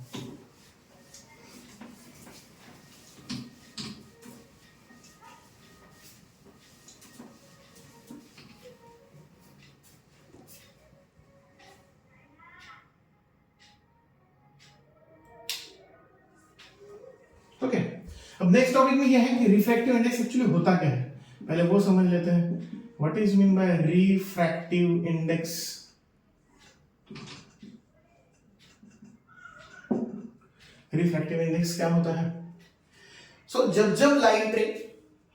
ओके, अब नेक्स्ट टॉपिक में यह है कि रिफ्रैक्टिव इंडेक्स एक्चुअली होता क्या है. पहले वो समझ लेते हैं. What is mean by refractive index. Refractive index क्या होता है. सो जब लाइट रे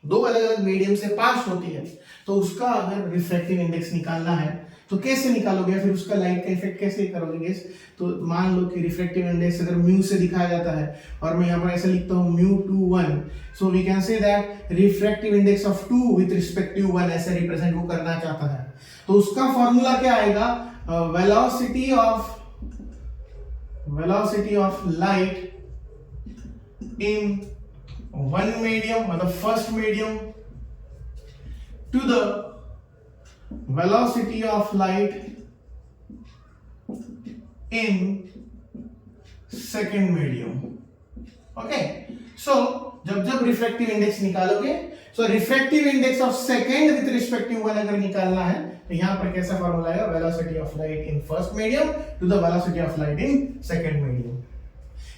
दो अलग अलग मीडियम से पास होती है तो उसका अगर रिफ्रैक्टिव इंडेक्स निकालना है तो कैसे निकालोगे, फिर उसका लाइट का इफेक्ट कैसे करोगे गेस. तो मान लो कि रिफ्रैक्टिव इंडेक्स अगर म्यू से दिखाया जाता है और मैं यहाँ पर ऐसे लिखता हूँ μ21, so we can say that refractive index of 2 with respect to 1 ऐसे रिप्रेजेंट वो करना चाहता है. तो उसका फॉर्मूला क्या आएगा, velocity of light in one medium मतलब first medium to the velocity of light in second medium. Okay, so जब रिफ्रैक्टिव इंडेक्स निकालोगे, so refractive index of second with respect to one अगर निकालना है तो यहां पर कैसा फॉर्मूला आएगा, velocity of light in first medium to the velocity of light in second medium.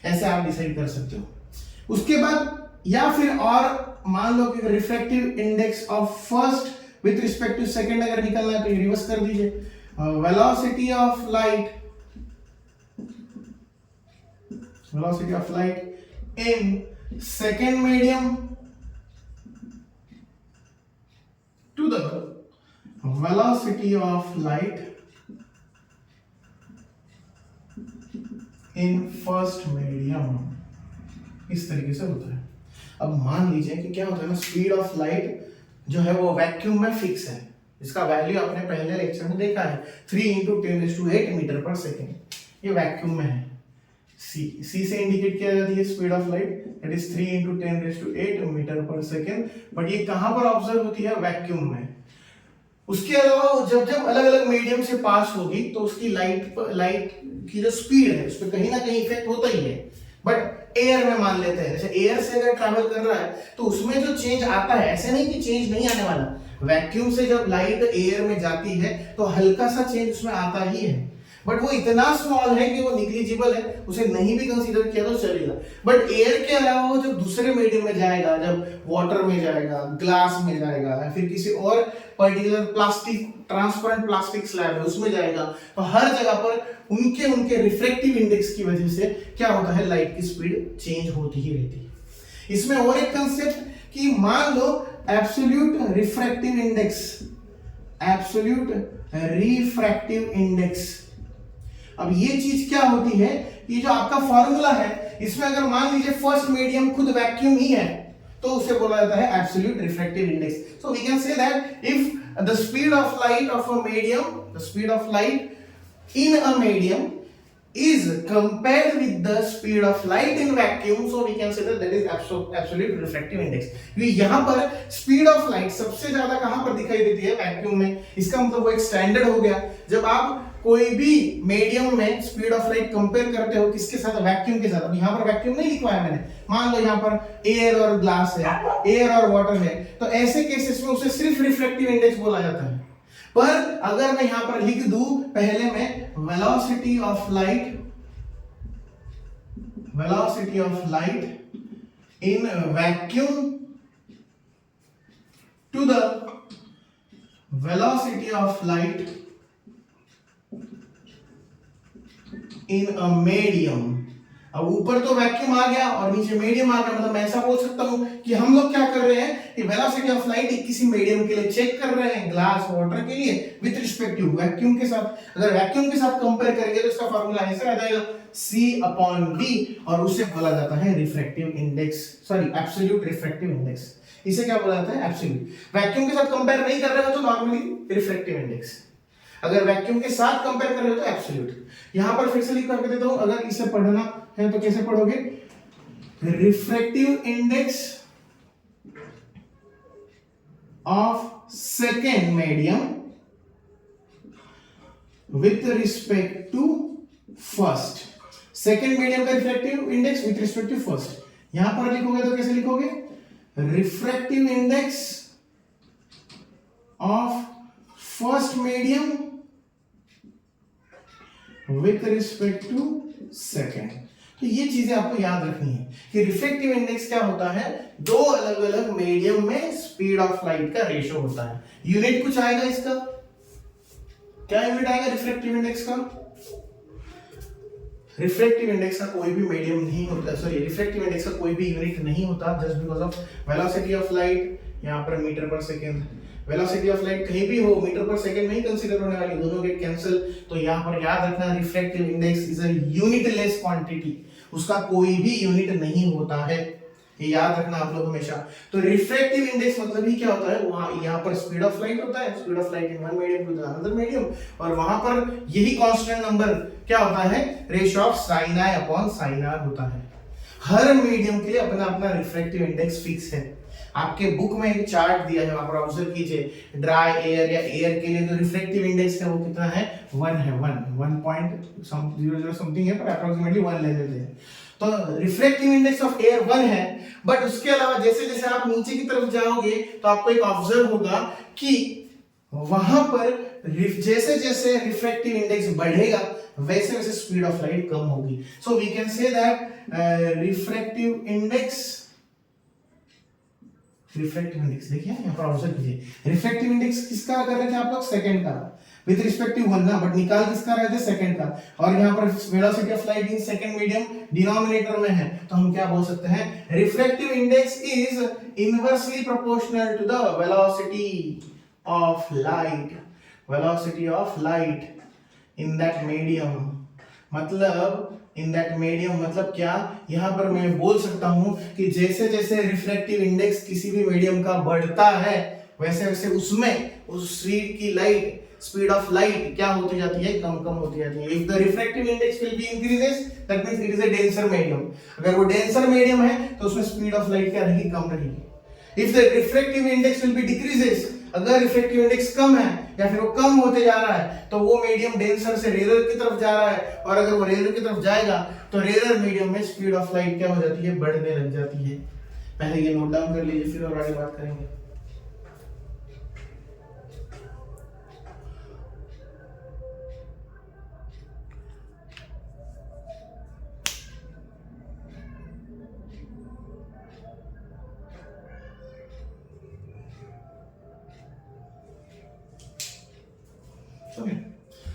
ऐसे आप डिसाइड कर सकते हो। उसके बाद या फिर और मान लो कि refractive index of first with respect to second अगर निकालना है तो रिवर्स कर दीजिए, velocity of light in second medium to the velocity of light in first medium। इस तरीके से होता है। अब मान लीजिए कि क्या होता है ना, स्पीड ऑफ लाइट जो है वो वैक्यूम में फिक्स है, इसका वैल्यू आपने पहले लेक्चर में देखा है 3 × 10⁸ मीटर पर सेकेंड, ये वैक्यूम में है। सी से इंडिकेट किया जाती है speed of light, that is 3 × 10⁸ metre per second, but ये कहां पर ऑब्जर्व होती है, वैक्यूम में। उसके अलावा जब अलग अलग मीडियम से पास होगी तो उसकी लाइट की जो स्पीड है उस पर कहीं ना कहीं इफेक्ट होता ही है। बट एयर में मान लेते हैं, जैसे एयर से अगर ट्रैवल कर रहा है तो उसमें जो चेंज आता है, ऐसे नहीं कि चेंज नहीं आने वाला, वैक्यूम से जब लाइट एयर में जाती है तो हल्का सा चेंज उसमें आता ही है, बट वो इतना स्मॉल है कि वो निग्लिजिबल है, उसे नहीं भी कंसीडर किया तो चलेगा। बट एयर के अलावा वो जब दूसरे मीडियम में जाएगा, जब वाटर में जाएगा, ग्लास में जाएगा, फिर किसी और particular plastic, transparent plastic slab है उसमें जाएगा, तो हर जगह पर उनके रिफ्रैक्टिव इंडेक्स की वजह से क्या होता है, लाइट की स्पीड चेंज होती ही रहती है। इसमें और एक कंसेप्ट कि मान लो absolute refractive index, absolute refractive index. अब ये चीज क्या होती है, ये जो आपका फॉर्मूला है इसमें अगर मान लीजिए फर्स्ट मीडियम खुद वैक्यूम ही है तो उसे बोला जाता है absolute refractive index. So we can say that if the speed of light of a medium, the speed of light in a medium is compared with the speed of light in vacuum, so we can say that is absolute refractive index। ये यहाँ पर speed of light सबसे ज्यादा कहाँ पर दिखाई देती है, वैक्यूम में। इसका मतलब वो एक स्टैंडर्ड हो गया, जब आप कोई भी मीडियम में स्पीड ऑफ लाइट कंपेयर करते हो किसके साथ, वैक्यूम के साथ। अब यहाँ पर वैक्यूम नहीं लिखवाया मैंने, मान लो यहाँ पर एयर और ग्लास है, एयर और वाटर है, तो ऐसे केसेस में उसे सिर्फ रिफ्रैक्टिव इंडेक्स बोला जाता है। पर अगर मैं यहां पर लिख दूं पहले में velocity of light in vacuum to the velocity of light in a medium. अब ऊपर तो वैक्यूम आ गया और नीचे मीडियम आ गया, मतलब मैं ऐसा बोल सकता हूं कि हम लोग क्या कर रहे हैं कि वेलोसिटी ऑफ लाइट किसी मीडियम के लिए चेक कर रहे हैं, ग्लास वाटर के लिए विद रिस्पेक्ट टू वैक्यूम के साथ। अगर वैक्यूम के साथ कंपेयर करेंगे तो इसका फार्मूला ऐसे आ जाएगा C/V, और उसे बोला जाता है refractive index, sorry absolute refractive index. इसे क्या बोला जाता है, एब्सोल्यूट। वैक्यूम के साथ कंपेयर नहीं कर रहे हो तो नॉर्मली रिफ्रैक्टिव इंडेक्स, अगर वैक्यूम के साथ कंपेयर कर रहे हो तो एब्सोल्यूट। यहां पर फिर से लिख करके देता हूं, अगर इसे पढ़ना है तो कैसे पढ़ोगे, refractive index of second medium with respect to first. Second medium का refractive index with respect to first. यहां पर लिखोगे तो कैसे लिखोगे, refractive index of first medium with respect to second. तो ये चीजें आपको याद रखनी है कि रिफ्रैक्टिव इंडेक्स क्या होता है, दो अलग अलग मीडियम में स्पीड ऑफ लाइट का रेशियो होता है। यूनिट कुछ आएगा इसका, क्या यूनिट आएगा रिफ्रैक्टिव इंडेक्स का, रिफ्रैक्टिव इंडेक्स का कोई भी मीडियम नहीं होता, सॉरी रिफ्रैक्टिव इंडेक्स का कोई भी यूनिट नहीं होता, just because of velocity of light यहाँ पर metre per second, velocity of light कहीं भी हो मीटर पर सेकंड में ही कंसीडर होने वाली, दोनों गेट कैंसिल। तो यहाँ पर याद रखना refractive index is a unitless quantity, उसका कोई भी यूनिट नहीं होता है, ये याद रखना आप लोग हमेशा। तो रिफ्रैक्टिव इंडेक्स मतलब ही क्या होता है, वहां यहाँ पर स्पीड ऑफ लाइट होता है, speed of light in one medium to the another medium, और वहां पर यही कांस्टेंट नंबर क्या होता है, ratio of sin i upon sin r होता है। हर मीडियम के लिए अपना अपना रिफ्रैक्टिव इंडेक्स फिक्स है। आपके बुक में एक चार्ट दिया है, वहां पर ऑब्जर्व कीजिए, ड्राई एयर या एयर के लिए जो रिफ्रैक्टिव इंडेक्स है वो कितना है, 1 है, 1.00 समथिंग है, पर अप्रोक्सीमेटली 1 ले लेते हैं। तो रिफ्रैक्टिव इंडेक्स ऑफ एयर 1 है, बट उसके अलावा जैसे जैसे आप नीचे की तरफ जाओगे तो आपको एक ऑब्जर्व होगा कि वहां पर जैसे जैसे रिफ्रैक्टिव इंडेक्स बढ़ेगा वैसे वैसे स्पीड ऑफ लाइट कम होगी। So we can say that refractive index देखिए यहाँ पर ऑब्जर्व कीजिए, रिफ्रैक्टिव इंडेक्स किसका कर रहे थे आप लोग, सेकंड का, विद रिस्पेक्ट टू 1 ना, बट निकाल किसका रहे थे, सेकंड का, और यहाँ पर velocity of light in second medium denominator में है, तो हम क्या बोल सकते हैं, refractive index is inversely proportional to the velocity of light in that medium. मतलब इन दैट मीडियम मतलब क्या, यहां पर मैं बोल सकता हूं कि जैसे जैसे रिफ्रैक्टिव इंडेक्स किसी भी मीडियम का बढ़ता है वैसे वैसे उसमें उस स्पीड ऑफ लाइट क्या होती जाती है, कम कम होती जाती है। If the refractive index will be increases that means it is a denser medium. अगर वो डेंसर मीडियम है तो उसमें स्पीड ऑफ लाइट क्या रहेगी, कम रहेगी। If the refractive index will be decreases, अगर रिफ्रैक्टिव इंडेक्स कम है या फिर वो कम होते जा रहा है तो वो मीडियम डेंसर से रेयर की तरफ जा रहा है, और अगर वो रेयर की तरफ जाएगा तो रेयर मीडियम में स्पीड ऑफ लाइट क्या हो जाती है, बढ़ने लग जाती है। पहले ये नोट डाउन कर लीजिए, फिर और आगे बात करेंगे।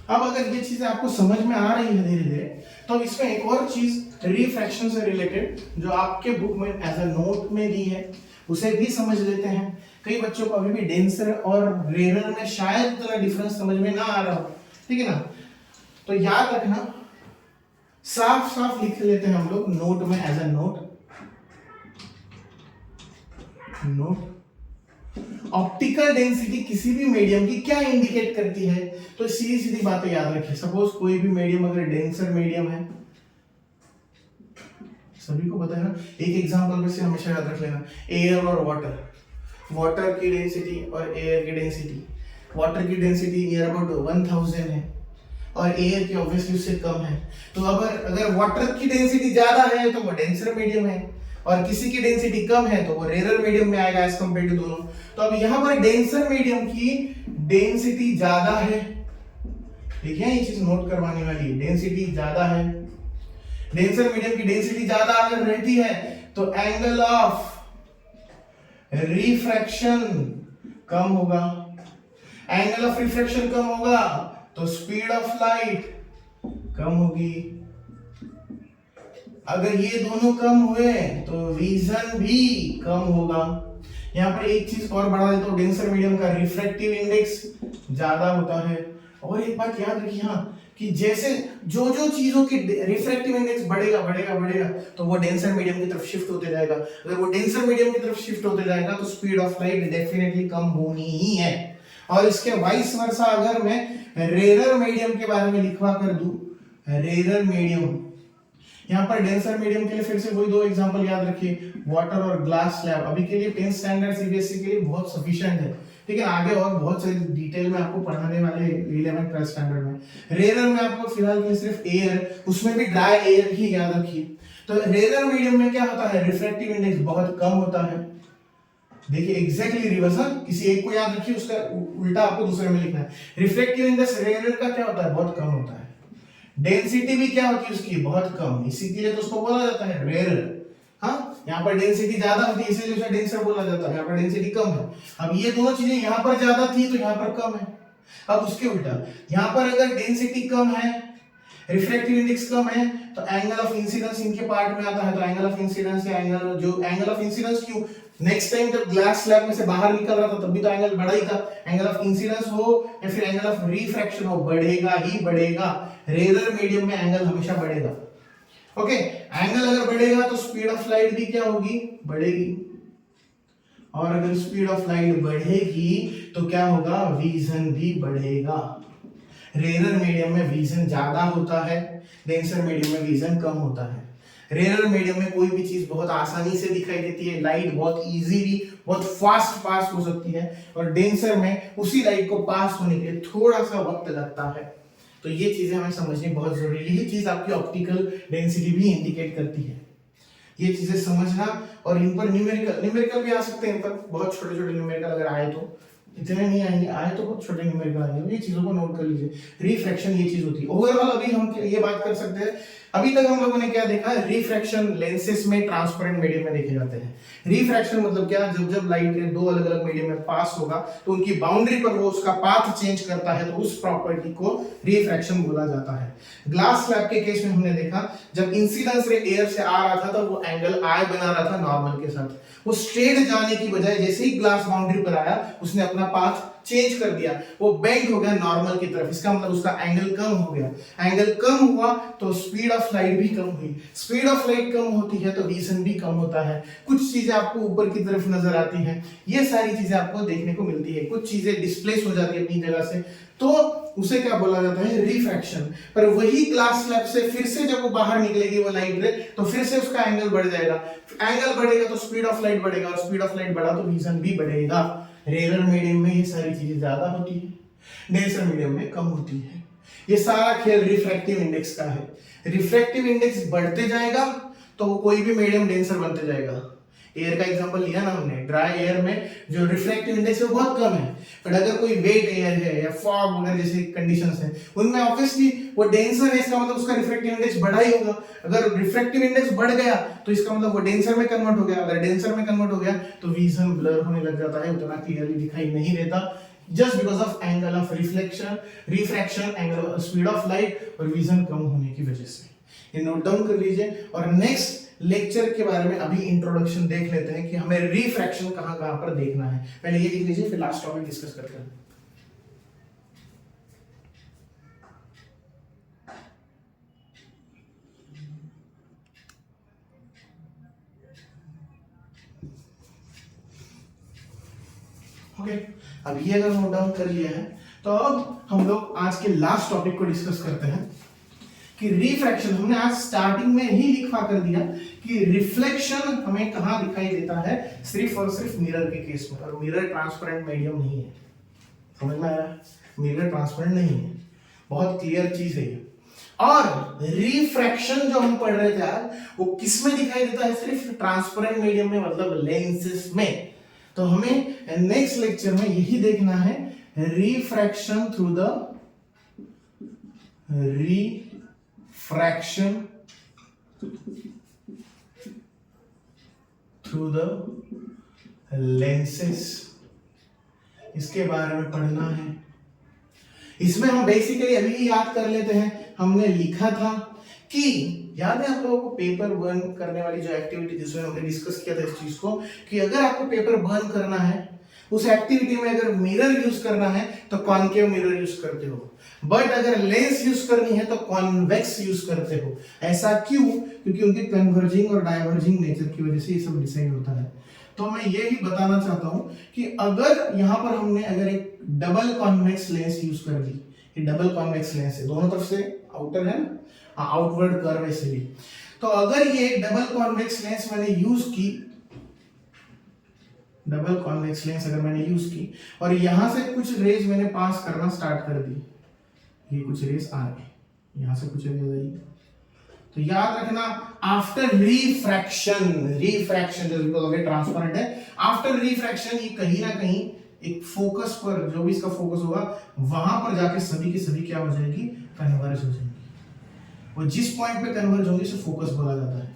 अब अगर ये चीजें आपको समझ में आ रही है धीरे धीरे, तो इसमें एक और चीज रिफ्रैक्शन से रिलेटेड जो आपके बुक में एज अ नोट में दी है उसे भी समझ लेते हैं। कई बच्चों को अभी भी डेंसर और रेयर में शायद इतना डिफरेंस समझ में ना आ रहा हो, ठीक है ना, तो याद रखना, साफ साफ लिख लेते हैं हम लोग नोट में as a note. Optical density किसी भी मीडियम की क्या इंडिकेट करती है, तो सीधी सीधी बातें याद रखिए। सपोज कोई भी मीडियम अगर डेंसर मीडियम है, सभी को पता है ना, एक एग्जांपल में से हमेशा याद रख लेना, एयर और वाटर की डेंसिटी और एयर की डेंसिटी। वाटर की डेंसिटी नियर अबाउट 1000 है और एयर की ऑब्वियसली उससे कम है। तो अगर वाटर की डेंसिटी ज्यादा है तो वो डेंसर मीडियम है, और किसी की डेंसिटी कम है तो वो रेयर मीडियम में आएगा एज कंपेयर टू दोनों। तो अब यहां पर डेंसर मीडियम की डेंसिटी ज्यादा है, ठीक है, ये चीज नोट करवाने वाली है, डेंसिटी ज्यादा है। डेंसर मीडियम की डेंसिटी ज्यादा अगर रहती है तो एंगल ऑफ रिफ्रैक्शन कम होगा, एंगल ऑफ रिफ्रैक्शन कम होगा तो स्पीड ऑफ लाइट कम होगी। अगर ये दोनों कम हुए तो विजन भी कम होगा। यहाँ पर एक चीज और बढ़ा देता हूं, डेंसर मीडियम का रिफ्रैक्टिव इंडेक्स ज्यादा होता है। और एक बात याद रखिए हाँ, कि जैसे जो जो चीजों की रिफ्रैक्टिव इंडेक्स बढ़ेगा बढ़ेगा बढ़ेगा तो वो डेंसर मीडियम की तरफ शिफ्ट होते जाएगा। अगर वो डेंसर मीडियम की तरफ शिफ्ट होते जाएगा तो speed of light definitely come होनी ही है। और इसके वाइस वर्सा अगर मैं रेयर मीडियम के बारे में लिखवा कर दूं, रेयर मीडियम, यहाँ पर डेंसर मीडियम के लिए फिर से वही दो एग्जांपल याद रखिए, वाटर और ग्लास स्लैब। अभी के लिए 10th स्टैंडर्ड सीबीएसई के लिए बहुत सफिशिएंट है, ठीक है, आगे और बहुत सारी डिटेल में आपको पढ़ाने वाले 11th 12th स्टैंडर्ड में। रेयर में आपको फिलहाल के लिए सिर्फ एयर, उसमें भी ड्राई एयर ही याद रखिए। तो रेयर मीडियम में क्या होता है, रिफ्रैक्टिव इंडेक्स बहुत कम होता है। देखिए एग्जैक्टली रिवर्स है, किसी एक को याद रखिए, उसका उल्टा आपको दूसरे में लिखना है। रिफ्रैक्टिव इंडेक्स रेयर का क्या होता है, बहुत कम होता है। डेंसिटी भी क्या होती है उसकी, बहुत कम, इसी के लिए तो उसको बोला जाता है रेयर। हाँ, यहाँ पर डेंसिटी ज्यादा होती है इसलिए उसे डेंसर बोला जाता है, यहाँ पर डेंसिटी कम है। अब ये दोनों चीजें यहाँ पर ज्यादा थी तो यहाँ पर कम है। अब उसके उल्टा यहाँ पर अगर डेंसिटी कम है, रिफ्रैक्टिव इंडेक्स कम है, तो एंगल ऑफ इंसिडेंस इनके पार्ट में आता है। तो एंगल ऑफ इंसिडेंस या एंगल ऑफ इंसिडेंस क्यों, नेक्स्ट टाइम जब ग्लास स्लैब में से बाहर निकल रहा था तब भी तो एंगल बढ़ा ही था। एंगल ऑफ इंसिडेंस हो या फिर एंगल ऑफ रिफ्रैक्शन हो, बढ़ेगा ही बढ़ेगा। रेयर मीडियम में एंगल हमेशा बढ़ेगा। ओके, एंगल अगर बढ़ेगा तो स्पीड ऑफ लाइट भी क्या होगी, बढ़ेगी। और अगर स्पीड ऑफ लाइट बढ़ेगी तो क्या होगा, विजन भी बढ़ेगा। रेयर मीडियम में विजन ज्यादा होता है, डेंसर मीडियम में विजन कम होता है। रेयर मीडियम में कोई भी चीज बहुत आसानी से दिखाई देती है, लाइट बहुत इजीली बहुत फास्ट पास हो सकती है, और डेंसर में उसी लाइट को पास होने के लिए थोड़ा सा वक्त लगता है। तो ये चीजें हमें समझनी बहुत जरूरी है। यही चीज आपकी ऑप्टिकल डेंसिटी भी इंडिकेट करती है। ये चीजें समझना, और इन पर न्यूमेरिकल भी आ सकते हैं, इन पर बहुत छोटे छोटे न्यूमेरिकल अगर आए तो, इतने नहीं आएंगे, आए तो बहुत छोटे न्यूमेरिकल आएंगे, ये चीजों को नोट कर लीजिए। रिफ्रैक्शन ये चीज होती है। ओवरऑल अभी हम ये बात कर सकते हैं, अभी तक हम लोगों ने क्या देखा, रिफ्रैक्शन लेंसेस में ट्रांसपेरेंट मीडियम में देखे जाते हैं। रिफ्रैक्शन मतलब क्या, जब जब लाइट दो अलग अलग मीडियम में पास होगा तो उनकी बाउंड्री पर वो उसका पाथ चेंज करता है, तो उस प्रॉपर्टी को रिफ्रैक्शन बोला जाता है। ग्लास स्लैब के केस में हमने देखा, जब इंसिडेंस रे एयर से आ रहा था तो वो एंगल आई बना रहा था नॉर्मल के साथ, वो स्ट्रेट जाने की बजाय जैसे ही ग्लास बाउंड्री पर आया उसने अपना पाथ चेंज कर दिया, वो बेंड हो गया नॉर्मल की तरफ। इसका मतलब उसका एंगल कम हो गया। एंगल कम हुआ तो स्पीड ऑफ लाइट भी कम हुई। स्पीड ऑफ लाइट कम होती है तो विजन भी कम होता है। कुछ चीजें आपको ऊपर की तरफ नजर आती हैं, ये सारी चीजें आपको देखने को मिलती है। कुछ चीजें डिस्प्लेस हो जाती है अपनी जगह से, तो उसे क्या बोला जाता है, रिफ्रैक्शन। पर वही ग्लास स्लैब से फिर से जब वो बाहर निकलेगी वो लाइट रे, तो फिर से उसका एंगल बढ़ जाएगा। एंगल बढ़ेगा तो स्पीड ऑफ लाइट बढ़ेगा, और स्पीड ऑफ लाइट बढ़ा तो विजन भी बढ़ेगा। रेयर मीडियम में ये सारी चीजें ज्यादा होती है, डेंसर मीडियम में कम होती है। ये सारा खेल रिफ्रैक्टिव इंडेक्स का है। रिफ्रैक्टिव इंडेक्स बढ़ते जाएगा तो वो कोई भी मीडियम डेंसर बनते जाएगा। एयर का एग्जांपल लिया ना हमने, ड्राई एयर में जो रिफ्रैक्टिव इंडेक्स है वो बहुत कम है, बट अगर कोई वेट एयर है या फॉग वगैरह जैसे कंडीशंस हैं उनमें ऑब्वियसली वो डेंसर है, इसका मतलब उसका रिफ्रैक्टिव इंडेक्स बढ़ा ही होगा। अगर रिफ्रैक्टिव इंडेक्स बढ़ गया तो इसका मतलब वो डेंसर में कन्वर्ट हो गया। अगर डेंसर में कन्वर्ट हो गया तो विजन ब्लर होने लग जाता है, उतना क्लियरली दिखाई नहीं देता, just because of angle of reflection, refraction, angle speed of light और विजन कम होने की वजह से। ये नोट डाउन कर लीजिए, और नेक्स्ट लेक्चर के बारे में अभी इंट्रोडक्शन देख लेते हैं कि हमें रिफ्रैक्शन कहां कहां पर देखना है। पहले ये लिख लीजिए, फिर लास्ट टॉपिक डिस्कस करते हैं। ओके, अब ये अगर नोट डाउन कर लिया है तो अब हम लोग आज के लास्ट टॉपिक को डिस्कस करते हैं कि रिफ्रैक्शन। हमने आज स्टार्टिंग में ही लिखवा कर दिया कि रिफ्लेक्शन हमें कहां दिखाई देता है, सिर्फ और सिर्फ मिरर के केस में, और मिरर ट्रांसपेरेंट मीडियम नहीं है। समझ में आया, मिरर ट्रांसपेरेंट नहीं है, बहुत क्लियर चीज है ये। और रिफ्रैक्शन जो हम पढ़ रहे थे आज, वो किस में दिखाई देता है, सिर्फ ट्रांसपेरेंट मीडियम में, मतलब लेंसेस में। तो हमें नेक्स्ट लेक्चर में यही देखना है, refraction through the fraction through the lenses, इसके बारे में पढ़ना है। इसमें हम बेसिकली अभी याद कर लेते हैं, हमने लिखा था कि याद है आप लोगों को पेपर बर्न करने वाली जो एक्टिविटी जिसमें हमने डिस्कस किया था इस चीज को, कि अगर आपको पेपर बर्न करना है उस एक्टिविटी में अगर मिरर यूज करना है तो कॉनकेव मिरर यूज करते हो, बट अगर लेंस यूज करनी है तो कॉन्वेक्स यूज करते हो। ऐसा क्यों? क्योंकि उनके कन्वर्जिंग और डाइवर्जिंग नेचर की वजह से ये सब डिसाइड होता है। तो मैं ये ही बताना चाहता हूं कि अगर यहां पर हमने अगर एक डबल कॉन्वेक्स लेंस यूज कर दी, ये डबल कॉन्वेक्स लेंस है, दोनों तरफ से आउटर है ना, आउटवर्ड कर्व है इसलिए, तो अगर ये डबल कॉन्वेक्स लेंस मैंने यूज की, डबल कॉन्वेक्स लेंस अगर मैंने यूज की और यहां से कुछ रेज मैंने पास करना स्टार्ट कर दी, ये कुछ रेज आ गई, यहां से कुछ रेज आई, तो याद रखना आफ्टर रिफ्रैक्शन, रिफ्रैक्शन जो बिकॉज़ ट्रांसपेरेंट है, आफ्टर रिफ्रैक्शन ये कहीं ना कहीं एक फोकस पर, जो भी इसका फोकस होगा वहां पर जाके सभी की सभी क्या हो जाएगी, कन्वर्ज हो जाएगी। वो जिस पॉइंट पे कन्वर्ज होंगे उसे फोकस बोला जाता है।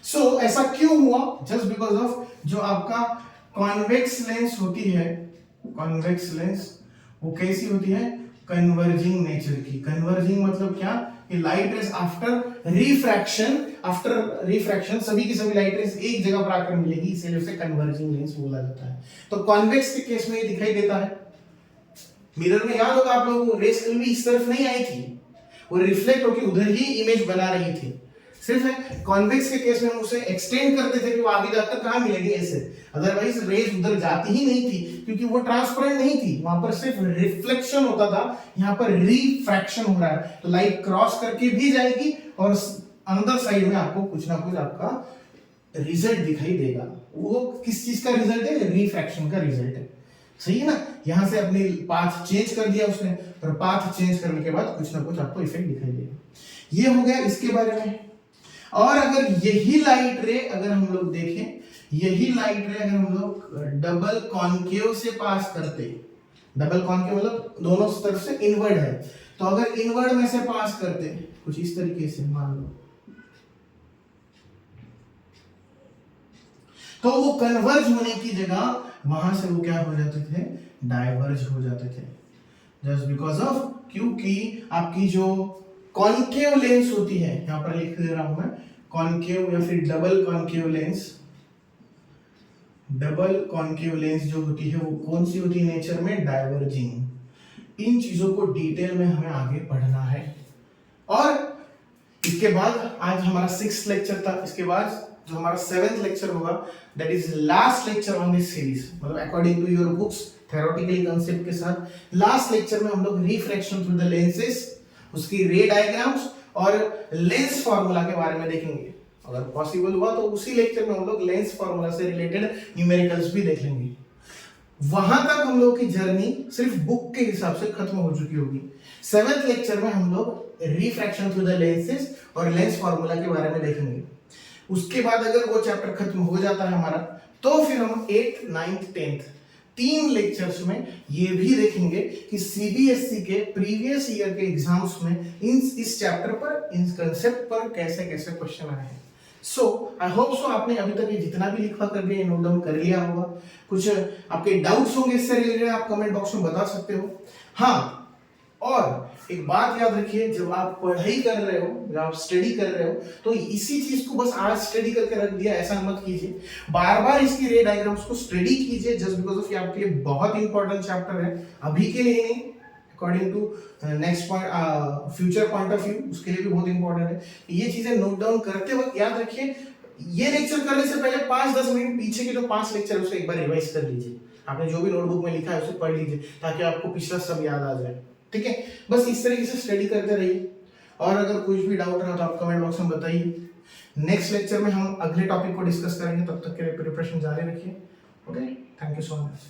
सो ऐसा क्यों हुआ? जस्ट बिकॉज ऑफ जो आपका कॉन्वेक्स लेंस होती है, कॉन्वेक्स लेंस वो कैसी होती है, कन्वर्जिंग नेचर की। कन्वर्जिंग मतलब क्या, कि लाइट रेज आफ्टर रिफ्रैक्शन सभी की सभी लाइट रेज एक जगह पर आकर मिलेगी, इसलिए उसे कन्वर्जिंग लेंस बोला जाता है। तो कॉन्वेक्स के केस में ये दिखाई देता है। मिरर में याद होगा आप लोगों को, रेज कभी भी इस तरफ नहीं आई थी, वो रिफ्लेक्ट होकर उधर ही इमेज बना रही थी। सिर्फ है कॉन्वेक्स के केस में हम उसे एक्सटेंड करते थे कि वो आगे जाकर कहां मिलेगी, ऐसे, अदरवाइज रेज उधर जाती ही नहीं थी क्योंकि वो ट्रांसपेरेंट नहीं थी, वहां पर सिर्फ रिफ्लेक्शन होता था, यहाँ पर रिफ्रैक्शन हो रहा है, तो लाइट क्रॉस करके भी जाएगी और अंदर साइड में आपको कुछ ना कुछ आपका रिजल्ट दिखाई देगा। वो किस चीज का रिजल्ट है? रिफ्रैक्शन का रिजल्ट है, सही है ना। यहां से अपने पाथ चेंज कर दिया उसने, और पाथ चेंज करने के बाद कुछ ना कुछ आपको इफेक्ट दिखाई देगा। ये हो गया इसके बारे में। और अगर यही लाइट रे अगर हम लोग देखें, यही लाइट रे अगर हम लोग डबल कॉन्केव से पास करते, डबल कॉन्केव मतलब दोनों तरफ से इनवर्ड है, तो अगर इनवर्ड में से पास करते कुछ इस तरीके से मान लो, तो वो कन्वर्ज होने की जगह वहां से वो क्या हो जाते थे? डाइवर्ज हो जाते थे। जस्ट बिकॉज ऑफ, क्योंकि आपकी जो कॉन्केव लेंस होती है, यहां पर लिख दे रहा हूं मैं, कॉन्केव या फिर double concave lens, double concave lens जो होती है वो कौन सी होती है नेचर में? डाइवर्जिंग। इन चीजों को डिटेल में हमें आगे पढ़ना है। और इसके बाद आज हमारा 6th लेक्चर था, इसके बाद जो हमारा 7th लेक्चर होगा, that is last lecture on this series, मतलब according to your books theoretical concept के साथ लास्ट लेक्चर में हम लोग रिफ्रैक्शन थ्रू द लेंसेस, उसकी रे डायग्राम्स और लेंस फार्मूला के बारे में देखेंगे। अगर पॉसिबल हुआ तो उसी लेक्चर में हम लोग लेंस फार्मूला से रिलेटेड न्यूमेरिकल्स भी देख लेंगे। वहां तक हम लोग की जर्नी सिर्फ बुक के हिसाब से खत्म हो चुकी होगी। 7th लेक्चर में हम लोग रिफ्रैक्शन थ्रू द लेंसेस और लेंस फार्मूला के बारे में देखेंगे। उसके बाद अगर वो चैप्टर खत्म हो जाता है हमारा, तो फिर हम 8th, 9th, 10th 3 लेक्चर्स में ये भी देखेंगे कि सीबीएसई के प्रीवियस ईयर के एग्जाम्स में इस चैप्टर पर, इन कंसेप्ट पर कैसे कैसे क्वेश्चन आए हैं। सो आई होप सो आपने अभी तक ये जितना भी लिखा करके नोट डाउन कर लिया होगा। कुछ आपके डाउट्स होंगे इससे रिलेटेड, आप कमेंट बॉक्स में बता सकते हो। हाँ, और एक बात याद रखिए, जब आप पढ़ाई कर रहे हो, जब आप स्टडी कर रहे हो, तो इसी चीज को बस आज स्टडी करके रख दिया ऐसा मत कीजिए। बार बार इसकी रे डायग्राम्स को स्टडी कीजिए, जस्ट बिकॉज ऑफ आपके लिए बहुत इंपॉर्टेंट चैप्टर है, अभी के लिए नहीं, according to next point, future point of view, उसके लिए भी बहुत इंपॉर्टेंट है। ये चीजें नोट डाउन करते वक्त याद रखिए। ये लेक्चर करने से पहले 5-10 मिनट पीछे के जो 5 लेक्चर उसे एक बार रिवाइज कर लीजिए। आपने जो भी नोटबुक में लिखा है उसे पढ़ लीजिए, ताकि आपको पिछला सब याद आ जाए। ठीक है, बस इस तरीके से स्टडी करते रहिए। और अगर कुछ भी डाउट रहा तो आप कमेंट बॉक्स में बताइए। नेक्स्ट लेक्चर में हम अगले टॉपिक को डिस्कस करेंगे, तब तक के लिए प्रिपरेशन जारी रखिए। Okay, thank you so much.